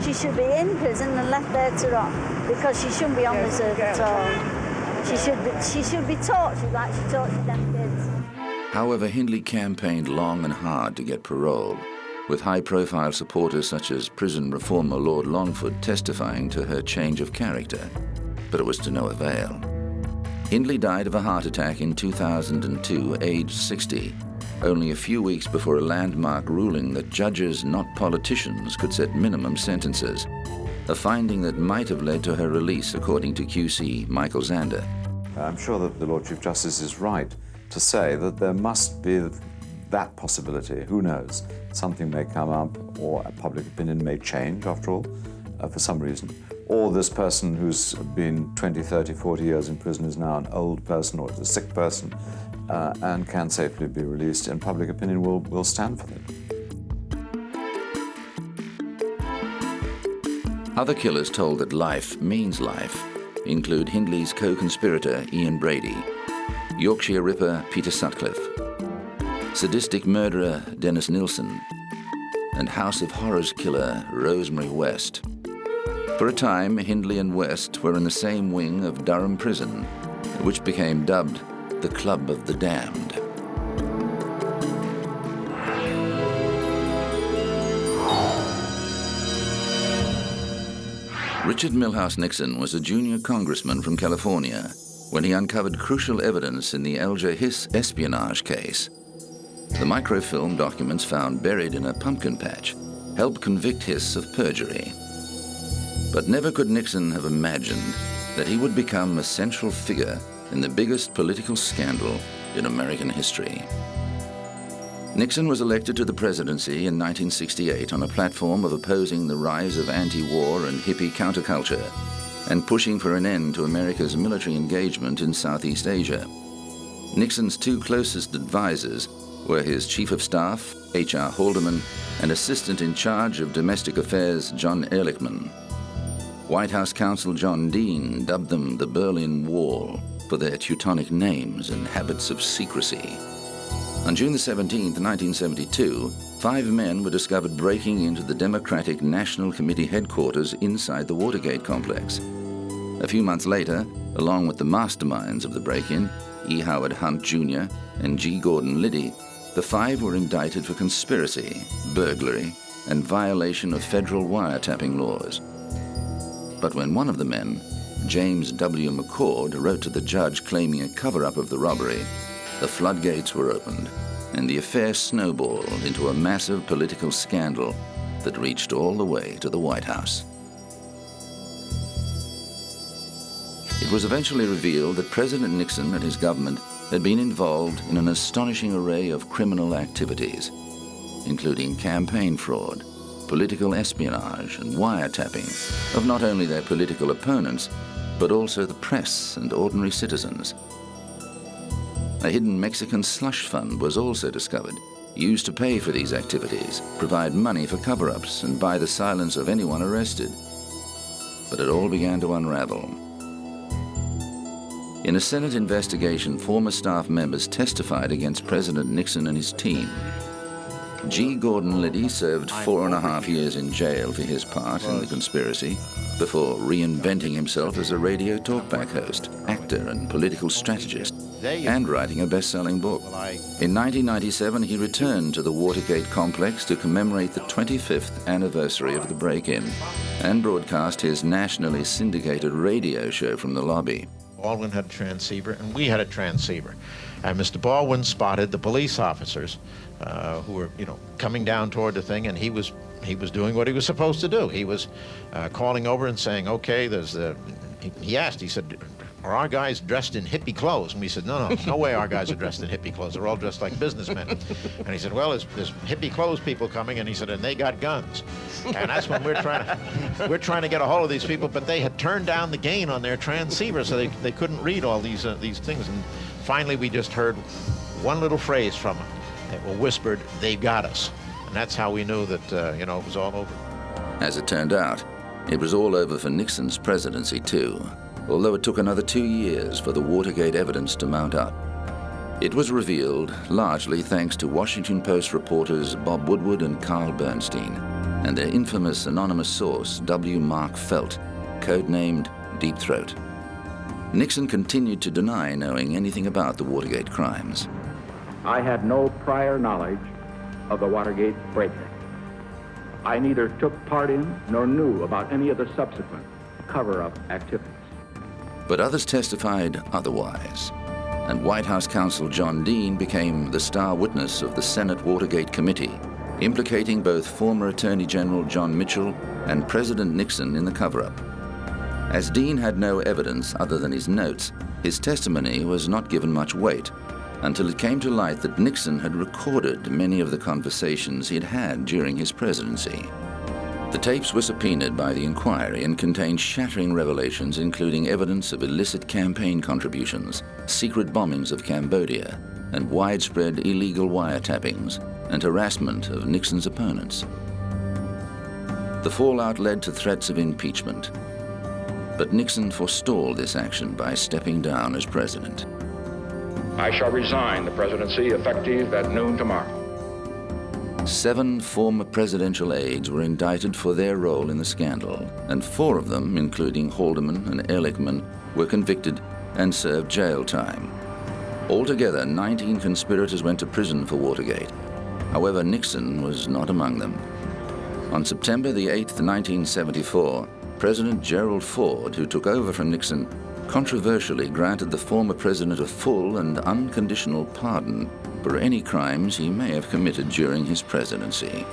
She should be in prison and left there to rot, because she shouldn't be on this earth at all. She should be tortured like she tortured them kids. However, Hindley campaigned long and hard to get parole, with high-profile supporters such as prison reformer Lord Longford testifying to her change of character. But it was to no avail. Hindley died of a heart attack in 2002, aged 60, only a few weeks before a landmark ruling that judges, not politicians, could set minimum sentences, a finding that might have led to her release, according to QC Michael Zander. I'm sure that the Lord Chief Justice is right to say that there must be that possibility. Who knows? Something may come up, or public opinion may change, after all, for some reason. Or this person who's been 20, 30, 40 years in prison is now an old person or is a sick person and can safely be released, and public opinion will stand for them. Other killers told that life means life include Hindley's co-conspirator Ian Brady, Yorkshire Ripper Peter Sutcliffe, sadistic murderer Dennis Nilsson, and House of Horrors killer Rosemary West. For a time, Hindley and West were in the same wing of Durham Prison, which became dubbed the Club of the Damned. Richard Milhouse Nixon was a junior congressman from California when he uncovered crucial evidence in the Alger Hiss espionage case. The microfilm documents found buried in a pumpkin patch helped convict Hiss of perjury. But never could Nixon have imagined that he would become a central figure in the biggest political scandal in American history. Nixon was elected to the presidency in 1968 on a platform of opposing the rise of anti-war and hippie counterculture and pushing for an end to America's military engagement in Southeast Asia. Nixon's two closest advisors were his chief of staff, H.R. Haldeman, and assistant in charge of domestic affairs, John Ehrlichman. White House counsel John Dean dubbed them the Berlin Wall for their Teutonic names and habits of secrecy. On June 17, 1972, 5 men were discovered breaking into the Democratic National Committee headquarters inside the Watergate complex. A few months later, along with the masterminds of the break-in, E. Howard Hunt Jr. and G. Gordon Liddy, the 5 were indicted for conspiracy, burglary, and violation of federal wiretapping laws. But when one of the men, James W. McCord, wrote to the judge claiming a cover-up of the robbery, the floodgates were opened, and the affair snowballed into a massive political scandal that reached all the way to the White House. It was eventually revealed that President Nixon and his government had been involved in an astonishing array of criminal activities, including campaign fraud, political espionage, and wiretapping of not only their political opponents, but also the press and ordinary citizens. A hidden Mexican slush fund was also discovered, used to pay for these activities, provide money for cover-ups, and buy the silence of anyone arrested. But it all began to unravel. In a Senate investigation, former staff members testified against President Nixon and his team. G. Gordon Liddy served 4.5 years in jail for his part in the conspiracy, before reinventing himself as a radio talkback host, actor, and political strategist, and writing a best-selling book. In 1997, he returned to the Watergate complex to commemorate the 25th anniversary of the break-in, and broadcast his nationally syndicated radio show from the lobby. Baldwin had a transceiver, and we had a transceiver. And Mr. Baldwin spotted the police officers who were, coming down toward the thing, and he was doing what he was supposed to do. He was calling over and saying, okay, he asked, he said, are our guys dressed in hippie clothes? And we said, no way our guys are dressed in hippie clothes. They're all dressed like businessmen. And he said, well, there's hippie clothes people coming, and he said, and they got guns. And that's when we're trying to get a hold of these people, but they had turned down the gain on their transceiver, so they couldn't read all these things. And finally, we just heard one little phrase from them. They were whispered, "They got us." And that's how we knew that, it was all over. As it turned out, it was all over for Nixon's presidency too, although it took another 2 years for the Watergate evidence to mount up. It was revealed largely thanks to Washington Post reporters Bob Woodward and Carl Bernstein, and their infamous anonymous source, W. Mark Felt, codenamed Deep Throat. Nixon continued to deny knowing anything about the Watergate crimes. I had no prior knowledge of the Watergate break-in. I neither took part in nor knew about any of the subsequent cover-up activities. But others testified otherwise, and White House counsel John Dean became the star witness of the Senate Watergate Committee, implicating both former Attorney General John Mitchell and President Nixon in the cover-up. As Dean had no evidence other than his notes, his testimony was not given much weight until it came to light that Nixon had recorded many of the conversations he'd had during his presidency. The tapes were subpoenaed by the inquiry and contained shattering revelations, including evidence of illicit campaign contributions, secret bombings of Cambodia, and widespread illegal wiretappings and harassment of Nixon's opponents. The fallout led to threats of impeachment, but Nixon forestalled this action by stepping down as president. I shall resign the presidency effective at noon tomorrow. 7 former presidential aides were indicted for their role in the scandal, and 4 of them, including Haldeman and Ehrlichman, were convicted and served jail time. Altogether, 19 conspirators went to prison for Watergate. However, Nixon was not among them. On September the 8th, 1974, President Gerald Ford, who took over from Nixon, controversially granted the former president a full and unconditional pardon for any crimes he may have committed during his presidency.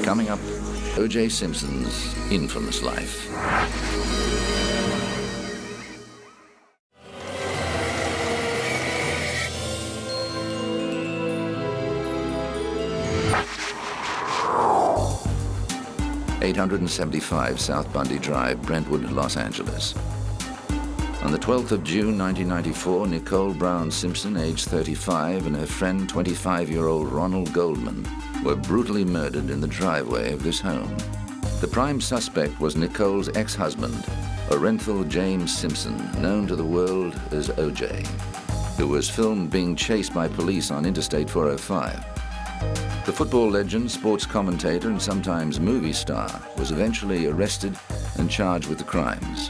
Coming up, O.J. Simpson's infamous life. .875 South Bundy Drive, Brentwood, Los Angeles. On the 12th of June 1994, Nicole Brown Simpson, age 35, and her friend 25-year-old Ronald Goldman were brutally murdered in the driveway of this home. The prime suspect was Nicole's ex-husband, Orenthal James Simpson, known to the world as O.J., who was filmed being chased by police on Interstate 405. The football legend, sports commentator, and sometimes movie star was eventually arrested and charged with the crimes.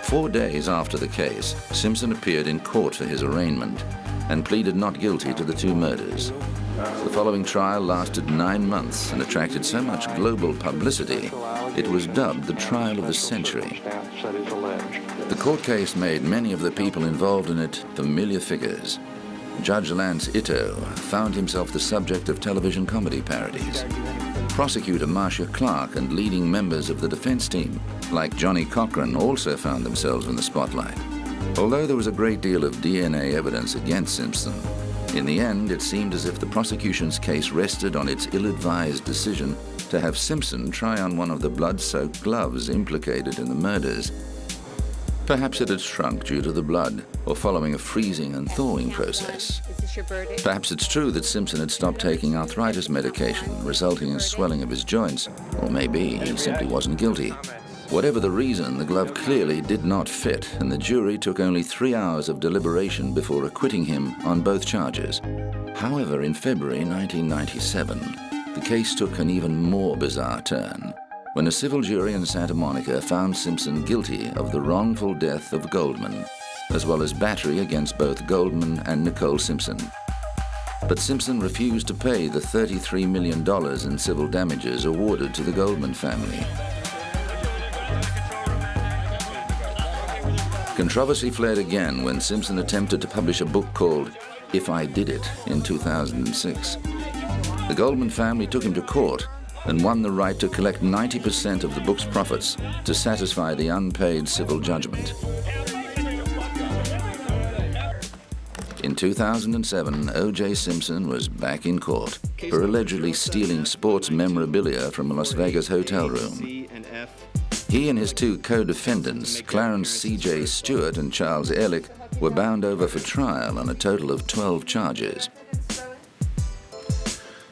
4 days after the case, Simpson appeared in court for his arraignment and pleaded not guilty to the 2 murders. The following trial lasted 9 months and attracted so much global publicity, it was dubbed the trial of the century. The court case made many of the people involved in it familiar figures. Judge Lance Ito found himself the subject of television comedy parodies. Prosecutor Marcia Clark and leading members of the defense team, like Johnny Cochran, also found themselves in the spotlight. Although there was a great deal of DNA evidence against Simpson, in the end it seemed as if the prosecution's case rested on its ill-advised decision to have Simpson try on one of the blood-soaked gloves implicated in the murders. Perhaps it had shrunk due to the blood, or following a freezing and thawing process. Perhaps it's true that Simpson had stopped taking arthritis medication, resulting in swelling of his joints, or maybe he simply wasn't guilty. Whatever the reason, the glove clearly did not fit, and the jury took only 3 hours of deliberation before acquitting him on both charges. However, in February 1997, the case took an even more bizarre turn, when a civil jury in Santa Monica found Simpson guilty of the wrongful death of Goldman, as well as battery against both Goldman and Nicole Simpson. But Simpson refused to pay the $33 million in civil damages awarded to the Goldman family. Controversy flared again when Simpson attempted to publish a book called If I Did It in 2006. The Goldman family took him to court and won the right to collect 90% of the book's profits to satisfy the unpaid civil judgment. In 2007, O.J. Simpson was back in court for allegedly stealing sports memorabilia from a Las Vegas hotel room. He and his 2 co-defendants, Clarence C.J. Stewart and Charles Ehrlich, were bound over for trial on a total of 12 charges.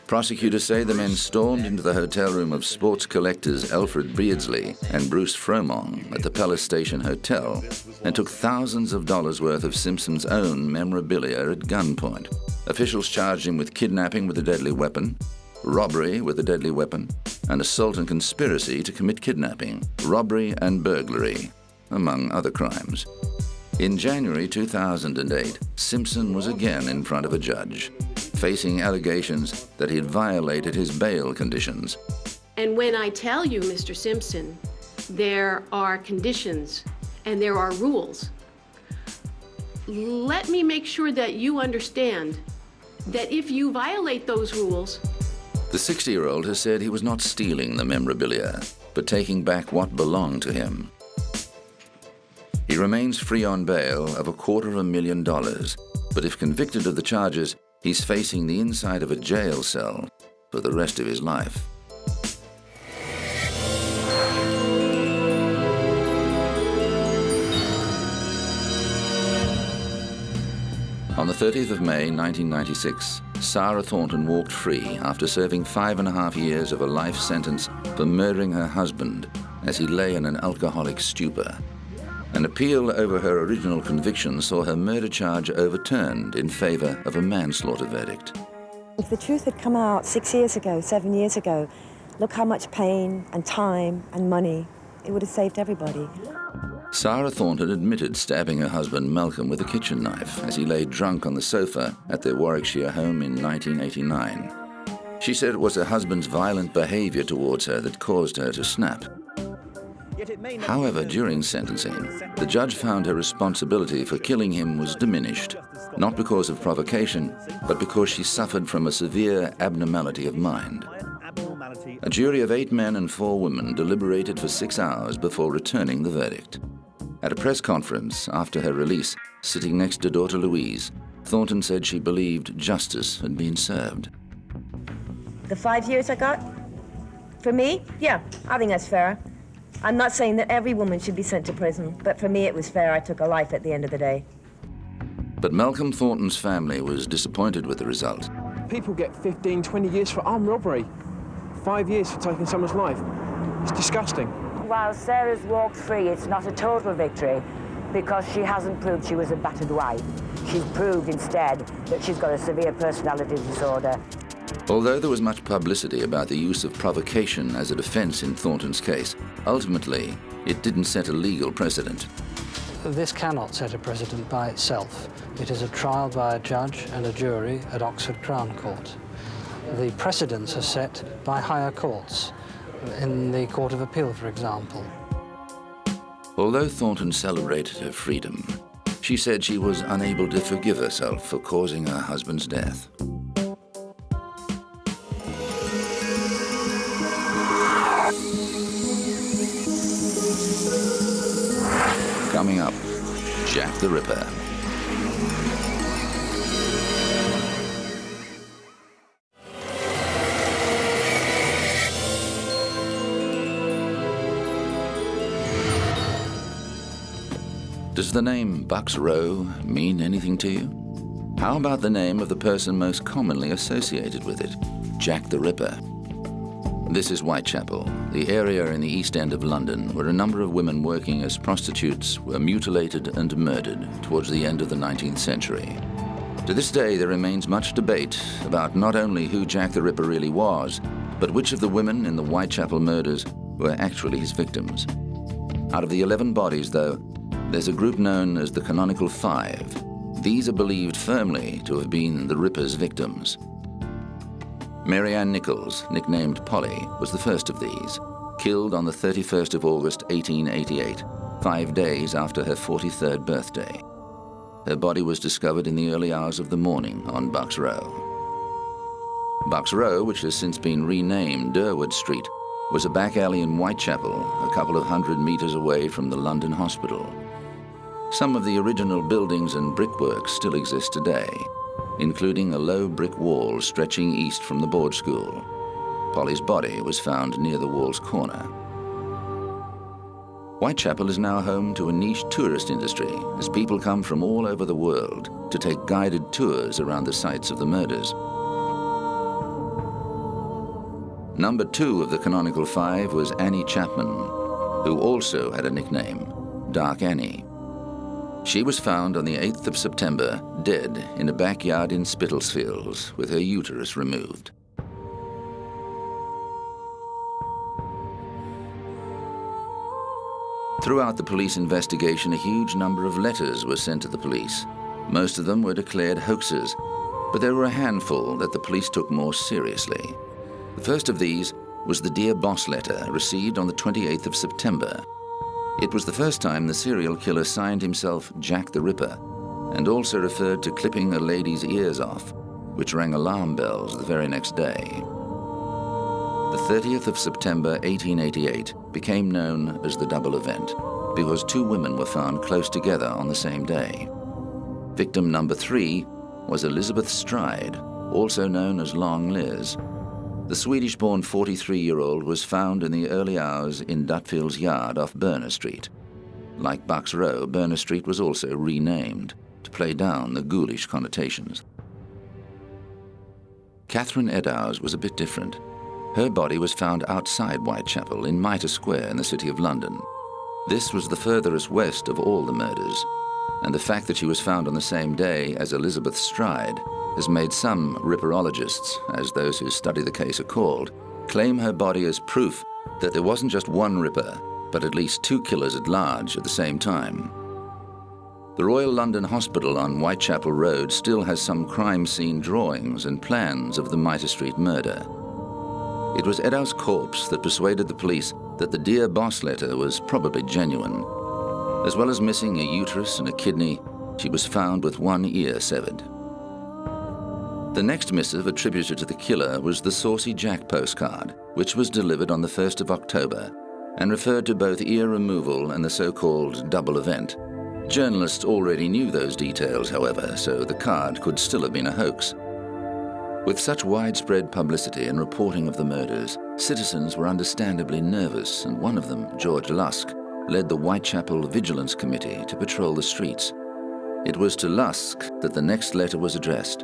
Prosecutors say the men stormed into the hotel room of sports collectors Alfred Beardsley and Bruce Fromong at the Palace Station Hotel and took thousands of dollars worth of Simpson's own memorabilia at gunpoint. Officials charged him with kidnapping with a deadly weapon, robbery with a deadly weapon, and assault and conspiracy to commit kidnapping, robbery and burglary, among other crimes. In January 2008, Simpson was again in front of a judge, facing allegations that he had violated his bail conditions. And when I tell you, Mr. Simpson, there are conditions and there are rules, let me make sure that you understand that if you violate those rules... The 60-year-old has said he was not stealing the memorabilia, but taking back what belonged to him. He remains free on bail of $250,000, but if convicted of the charges, he's facing the inside of a jail cell for the rest of his life. On the 30th of May, 1996, Sarah Thornton walked free after serving 5.5 years of a life sentence for murdering her husband as he lay in an alcoholic stupor. An appeal over her original conviction saw her murder charge overturned in favor of a manslaughter verdict. If the truth had come out 6 years ago, 7 years ago, look how much pain and time and money it would have saved everybody. Sarah Thornton admitted stabbing her husband Malcolm with a kitchen knife as he lay drunk on the sofa at their Warwickshire home in 1989. She said it was her husband's violent behavior towards her that caused her to snap. However, during sentencing, the judge found her responsibility for killing him was diminished, not because of provocation, but because she suffered from a severe abnormality of mind. A jury of 8 men and 4 women deliberated for 6 hours before returning the verdict. At a press conference after her release, sitting next to daughter Louise, Thornton said she believed justice had been served. The 5 years I got? For me? Yeah, I think that's fair. I'm not saying that every woman should be sent to prison, but for me it was fair. I took a life at the end of the day. But Malcolm Thornton's family was disappointed with the result. People get 15, 20 years for armed robbery. 5 years for taking someone's life. It's disgusting. While Sarah's walked free, it's not a total victory because she hasn't proved she was a battered wife. She's proved instead that she's got a severe personality disorder. Although there was much publicity about the use of provocation as a defense in Thornton's case, ultimately, it didn't set a legal precedent. This cannot set a precedent by itself. It is a trial by a judge and a jury at Oxford Crown Court. The precedents are set by higher courts, in the Court of Appeal, for example. Although Thornton celebrated her freedom, she said she was unable to forgive herself for causing her husband's death. Coming up, Jack the Ripper. Does the name Bucks Row mean anything to you? How about the name of the person most commonly associated with it, Jack the Ripper? This is Whitechapel, the area in the East End of London where a number of women working as prostitutes were mutilated and murdered towards the end of the 19th century. To this day, there remains much debate about not only who Jack the Ripper really was, but which of the women in the Whitechapel murders were actually his victims. Out of the 11 bodies, though, there's a group known as the Canonical Five. These are believed firmly to have been the Ripper's victims. Mary Ann Nichols, nicknamed Polly, was the first of these, killed on the 31st of August 1888, 5 days after her 43rd birthday. Her body was discovered in the early hours of the morning on Bucks Row. Bucks Row, which has since been renamed Durward Street, was a back alley in Whitechapel, a couple of 100 meters away from the London Hospital. Some of the original buildings and brickwork still exist today, including a low brick wall stretching east from the board school. Polly's body was found near the wall's corner. Whitechapel is now home to a niche tourist industry as people come from all over the world to take guided tours around the sites of the murders. Number 2 of the canonical 5 was Annie Chapman, who also had a nickname, Dark Annie. She was found on the 8th of September, dead in a backyard in Spitalsfields, with her uterus removed. Throughout the police investigation, a huge number of letters were sent to the police. Most of them were declared hoaxes, but there were a handful that the police took more seriously. The first of these was the Dear Boss letter received on the 28th of September. It was the first time the serial killer signed himself Jack the Ripper, and also referred to clipping a lady's ears off, which rang alarm bells the very next day. The 30th of September 1888 became known as the double event because 2 women were found close together on the same day. Victim number 3 was Elizabeth Stride, also known as Long Liz. The Swedish-born 43-year-old was found in the early hours in Dutfield's yard off Berner Street. Like Bucks Row, Berner Street was also renamed to play down the ghoulish connotations. Catherine Eddowes was a bit different. Her body was found outside Whitechapel in Mitre Square in the City of London. This was the furthest west of all the murders, and the fact that she was found on the same day as Elizabeth Stride has made some ripperologists, as those who study the case are called, claim her body as proof that there wasn't just one ripper, but at least 2 killers at large at the same time. The Royal London Hospital on Whitechapel Road still has some crime scene drawings and plans of the Mitre Street murder. It was Eddowes' corpse that persuaded the police that the Dear Boss letter was probably genuine. As well as missing a uterus and a kidney, she was found with 1 ear severed. The next missive attributed to the killer was the Saucy Jack postcard, which was delivered on the 1st of October and referred to both ear removal and the so-called double event. Journalists already knew those details, however, so the card could still have been a hoax. With such widespread publicity and reporting of the murders, citizens were understandably nervous, and one of them, George Lusk, led the Whitechapel Vigilance Committee to patrol the streets. It was to Lusk that the next letter was addressed.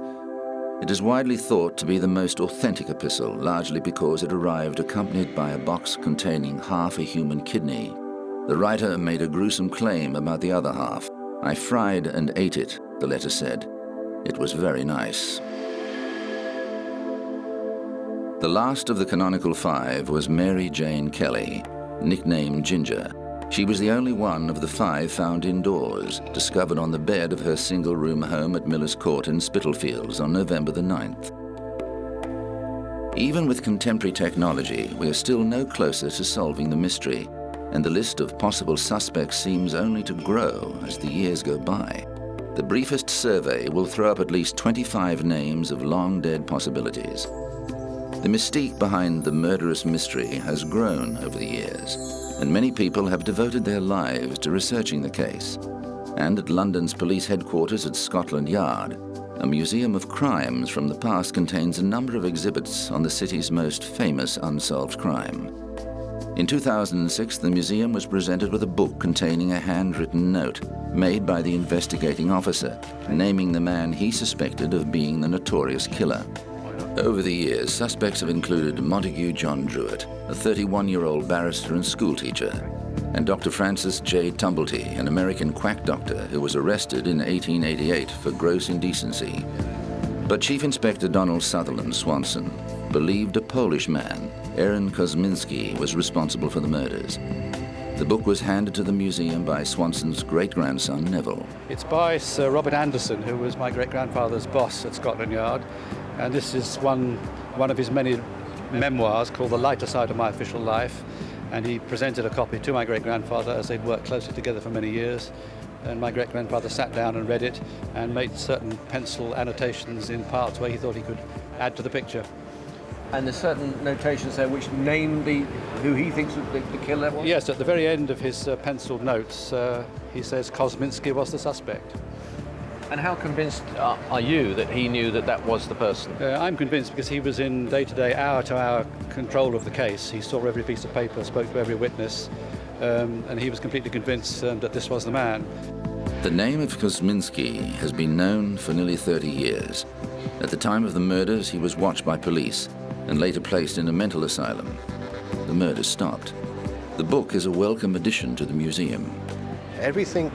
It is widely thought to be the most authentic epistle, largely because it arrived accompanied by a box containing half a human kidney. The writer made a gruesome claim about the other half. "I fried and ate it," the letter said. "It was very nice." The last of the canonical 5 was Mary Jane Kelly, nicknamed Ginger. She was the only one of the 5 found indoors, discovered on the bed of her single-room home at Miller's Court in Spitalfields on November the 9th. Even with contemporary technology, we are still no closer to solving the mystery, and the list of possible suspects seems only to grow as the years go by. The briefest survey will throw up at least 25 names of long-dead possibilities. The mystique behind the murderous mystery has grown over the years, and many people have devoted their lives to researching the case. And at London's police headquarters at Scotland Yard, a museum of crimes from the past contains a number of exhibits on the city's most famous unsolved crime. In 2006, the museum was presented with a book containing a handwritten note made by the investigating officer, naming the man he suspected of being the notorious killer. Over the years, suspects have included Montague John Druitt, a 31-year-old barrister and schoolteacher, and Dr. Francis J. Tumblety, an American quack doctor who was arrested in 1888 for gross indecency. But Chief Inspector Donald Sutherland Swanson believed a Polish man, Aaron Kosminski, was responsible for the murders. The book was handed to the museum by Swanson's great-grandson, Neville. It's by Sir Robert Anderson, who was my great-grandfather's boss at Scotland Yard. And this is one of his many memoirs called The Lighter Side of My Official Life. And he presented a copy to my great-grandfather as they'd worked closely together for many years. And my great-grandfather sat down and read it and made certain pencil annotations in parts where he thought he could add to the picture. And there's certain notations there which name who he thinks the killer was? Yes, at the very end of his penciled notes, he says Kosminski was the suspect. And how convinced are you that he knew that was the person? I'm convinced because he was in day-to-day, hour-to-hour control of the case. He saw every piece of paper, spoke to every witness, and he was completely convinced that this was the man. The name of Kosminski has been known for nearly 30 years. At the time of the murders, he was watched by police, and later placed in a mental asylum. The murder stopped. The book is a welcome addition to the museum. Everything,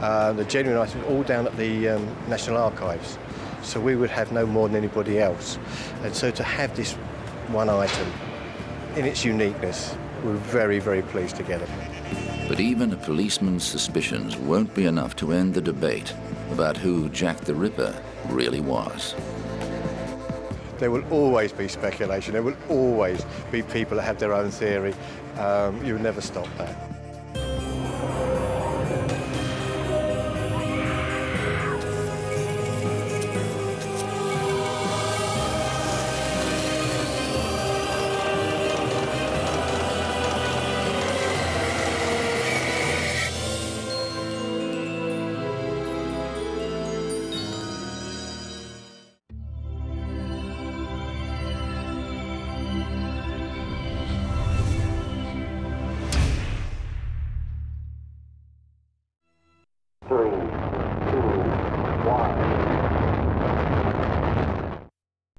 the genuine items, all down at the National Archives. So we would have no more than anybody else. And so to have this one item in its uniqueness, we're very, very pleased to get it. But even a policeman's suspicions won't be enough to end the debate about who Jack the Ripper really was. There will always be speculation. There will always be people that have their own theory. You will never stop that.